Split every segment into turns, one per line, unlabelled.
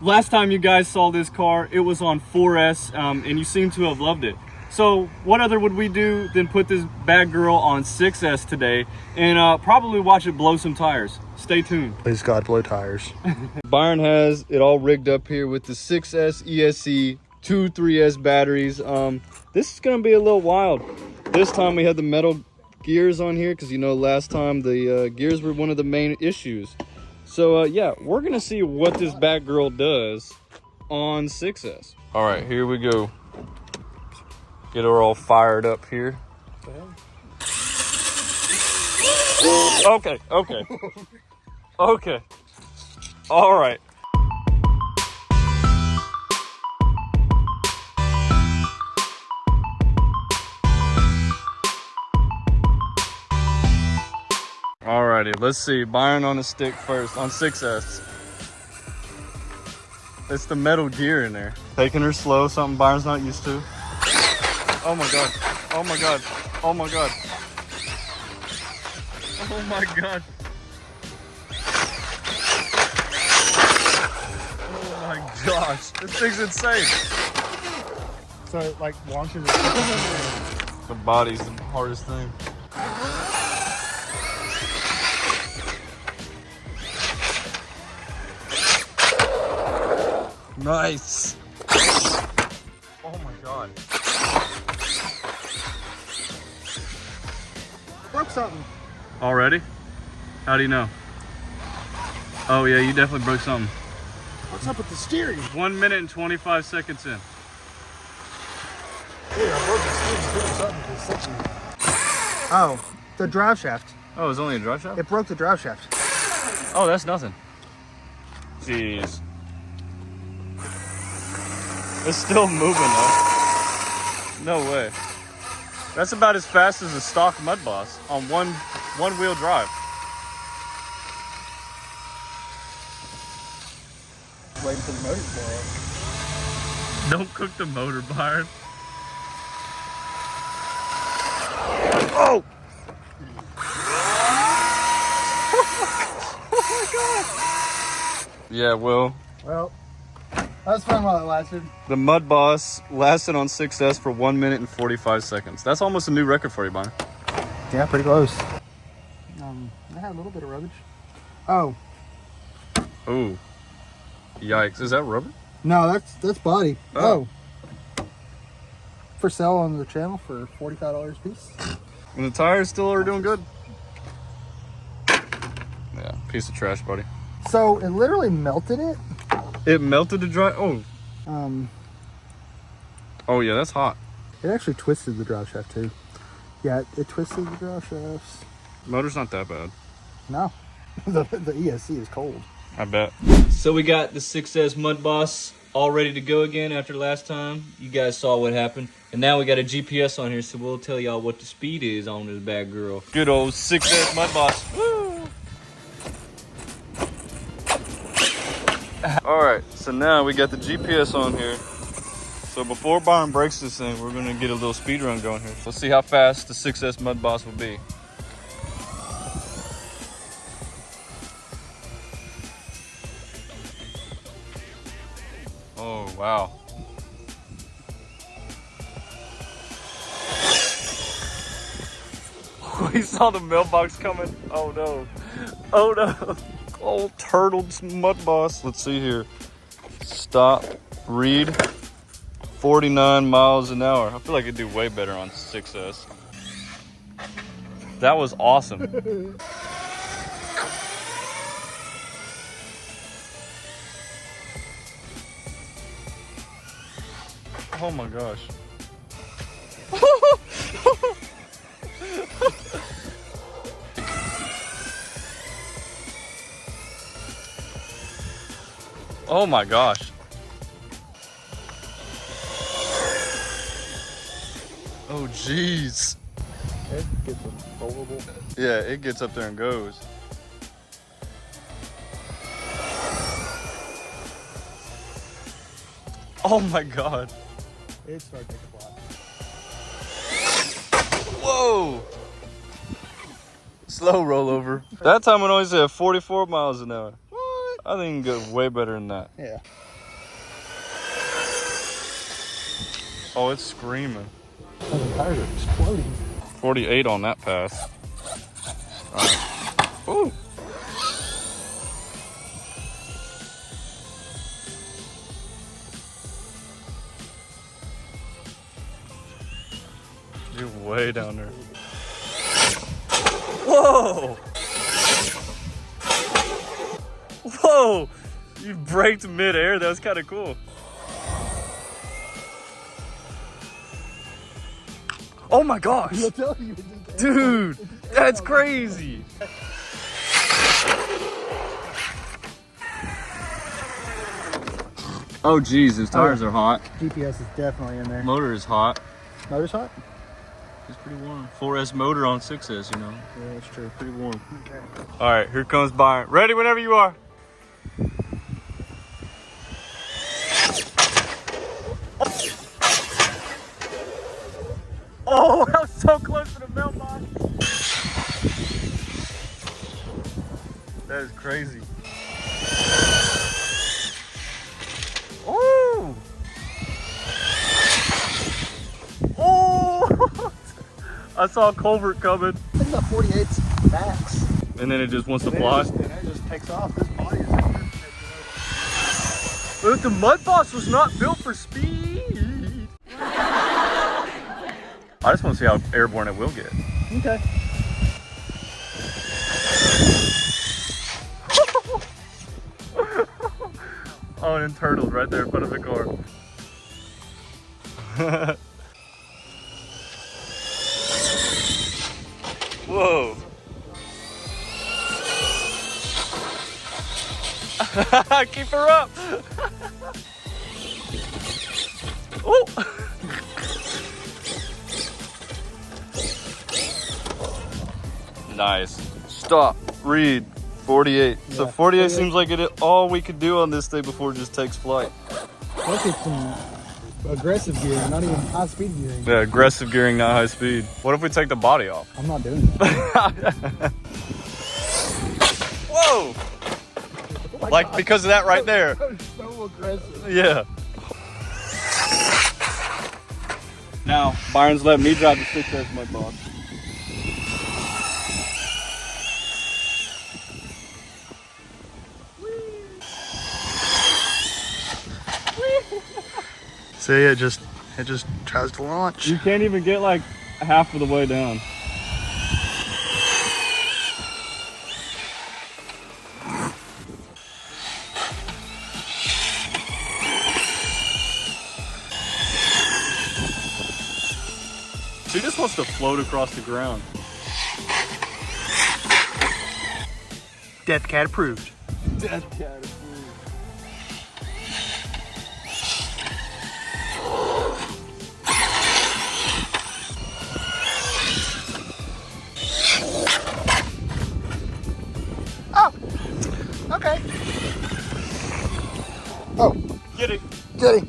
Last time you guys saw this car, it was on 4S, and you seem to have loved it. So what other would we do than put this bad girl on 6S today and probably watch it blow some tires. Stay tuned.
Please God, blow tires.
Byron has it all rigged up here with the 6S ESC 3S batteries. This is gonna be a little wild. This time we had the metal gears on here because, you know, last time the gears were one of the main issues. So yeah, we're gonna see what this bad girl does on 6S. All right, here we go. Get her all fired up here. Okay. Okay. All right. Alrighty, let's see. Byron on the stick first on 6S. It's the metal gear in there. Taking her slow, something Byron's not used to. Oh my god. Oh my god. Oh my god. Oh my god. Oh my gosh. This thing's insane.
So it like launches.
The body's the hardest thing. Nice. Oh my god.
Broke something.
Already? How do you know? Oh yeah, you definitely broke something.
What's up with the steering?
1 minute and 25 seconds in.
Dude, I broke the steering doing something with this section. Oh, the drive shaft.
Oh, it was only a drive shaft?
It broke the drive shaft.
Oh, that's nothing. Jeez. It's still moving though. No way. That's about as fast as a stock Mudboss on one wheel drive.
Waiting for the motor to blow up.
Don't cook the motor, Byron.
Oh!
Oh my god! Yeah, well,
that was fun while it lasted.
the Mudboss lasted on 6S for 1 minute and 45 seconds. That's almost a new record for you, Byron.
Yeah, pretty close. I had a little bit of rubbish. Oh.
Ooh. Yikes. Is that rubber?
No, that's body.
Oh.
For sale on the channel for $45 a piece.
And the tires still are doing good? Yeah, piece of trash, buddy.
So it literally melted it.
It melted the drive. Oh. Oh yeah, that's hot.
It actually twisted the drive shaft too. Yeah, it twisted the drive shafts.
Motor's not that bad.
No, the ESC is cold.
I bet. So we got the 6S Mudboss all ready to go again after last time. You guys saw what happened. And now we got a GPS on here, so we'll tell y'all what the speed is on this bad girl. Good old 6S Mudboss. Woo! Alright, so now we got the GPS on here. So before Byron breaks this thing, we're gonna get a little speed run going here. Let's see how fast the 6S Mudboss will be. Oh, wow. We saw the mailbox coming. Oh no. Oh no. Old turtled Mudboss. Let's see here. Stop. Read. 49 miles an hour. I feel like it'd do way better on 6S. That was awesome. Oh my gosh. Oh my gosh. Oh jeez.
It gets uncontrollable.
Yeah, it gets up there and goes. Oh my god.
It started to fly.
Whoa! Slow rollover. That time it only said 44 miles an hour.
What?
I think it can go way better than that.
Yeah.
Oh, it's screaming.
Oh, the tires are exploding.
48 on that pass. All right. Ooh. You're way down there. Whoa! Whoa! You braked mid-air. That was kind of cool. Oh my gosh! Dude, that's crazy. Oh geez, those tires are hot.
GPS is definitely in there.
Motor is hot.
Motor's hot?
It's pretty warm. 4S motor on 6S, you know.
Yeah, that's true.
Pretty warm.
Okay.
All right, here comes Byron. Ready whenever you are. Oh, that was so close to the mailbox. That is crazy. Oh! Oh! I saw a culvert coming.
I think about 48's max.
And then it just wants to fly.
And it just takes off. This body is
But the Mudboss was not built for speed. I just want to see how airborne it will get.
okay.
Oh, and turtles right there in front of the car. Whoa. Keep her up. Oh. Nice. Stop. Read. 48. Yeah, so 48 seems like it all we could do on this thing before it just takes flight.
Look at some aggressive gearing, not even high speed gearing.
Yeah, aggressive gearing, not high speed. What if we take the body off?
I'm not doing that.
Whoa!
Oh
like
God.
Because of that right there.
So aggressive.
Yeah. Now, Byron's letting me drive the 6S Mudboss.
See, it just tries to launch.
You can't even get like half of the way down. She just wants to float across the ground.
Death Cat approved.
Death Cat approved.
Oh, okay. Oh,
Get it.
get it.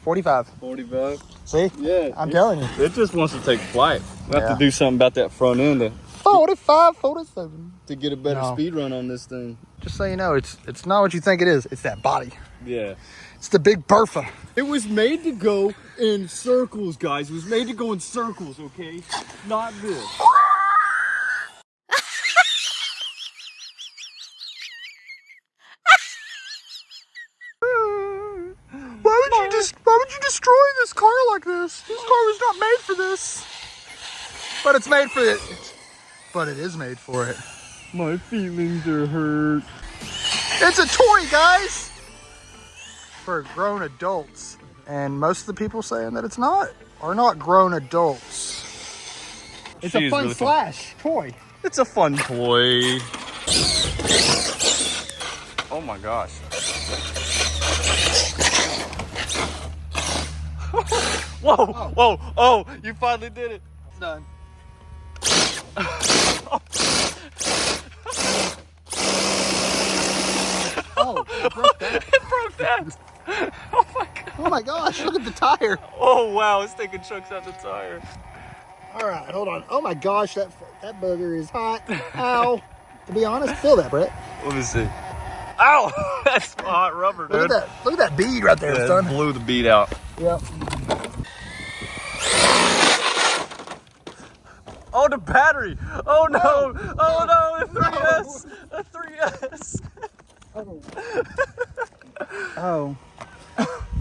45.
45.
See?
Yeah.
I'm telling you.
It just wants to take flight. We have
Yeah.
to do something about that front end
45, 47.
to get a better
No.
speed run on this thing.
Just so you know, it's not what you think it is. It's that body.
Yeah.
It's the big Bertha.
It was made to go in circles, guys. It was made to go in circles, okay? Not this.
Why would you destroy this car like this? This car was not made for this. But it's made for it. But it is made for it.
My feelings are hurt.
It's a toy, guys. For grown adults. And most of the people saying that it's not are not grown adults. It's
She
a
is
fun
really
slash toy.
It's a fun toy. Oh my gosh. Whoa, whoa, oh, you finally did it.
It's done. Oh, it broke that.
It broke that. Oh my god.
Oh my gosh, look at the tire.
Oh wow, it's taking chunks out the tire.
All right, hold on. Oh my gosh, that booger is hot. Ow. To be honest, feel that, Brett.
Let me see. Ow! That's hot rubber, dude.
Look at that bead right there,
Yeah,
son.
it blew the bead out.
Yep.
Oh, the battery. Oh no. Oh no, the 3S. The 3S.
Oh.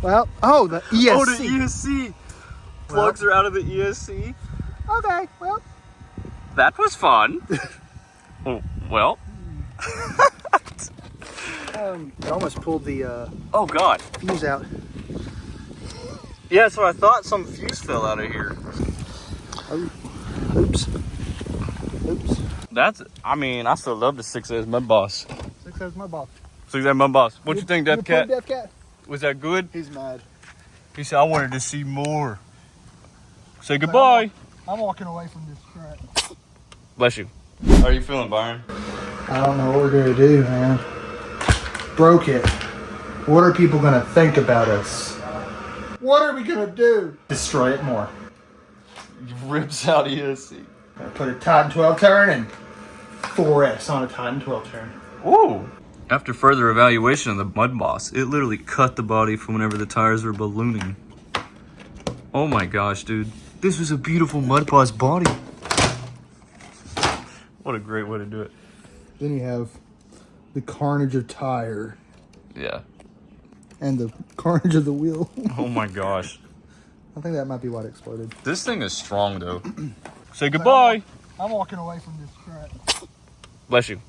Well, oh, the ESC.
Oh, the ESC. Plugs are out of the ESC.
Okay, well.
That was fun. Oh, well.
I almost pulled the
Oh God.
fuse out.
Yeah, so I thought some fuse fell out of here.
Oh. Oops. Oops.
That's, I mean, I still love the 6S Mudboss.
6S Mudboss.
6S Mudboss. What you think, Death Cat?
Death Cat?
Was that good?
He's mad.
He said, I wanted to see more. Say goodbye.
I'm walking away from this track.
Bless you. How are you feeling, Byron?
I don't know what we're gonna do, man. Broke it. What are people gonna think about us? What are we gonna do? Destroy it more.
Rips out ESC.
Gonna put a Titan 12 turn and 4S on a Titan 12 turn.
Ooh. After further evaluation of the Mudboss, it literally cut the body from whenever the tires were ballooning. Oh my gosh, dude. This was a beautiful Mudboss body. What a great way to do it.
Then you have the carnage of tire
Yeah.
and the carnage of the wheel.
Oh my gosh.
I think that might be what exploded.
This thing is strong though. Say goodbye.
I'm walking away from this track.
Bless you.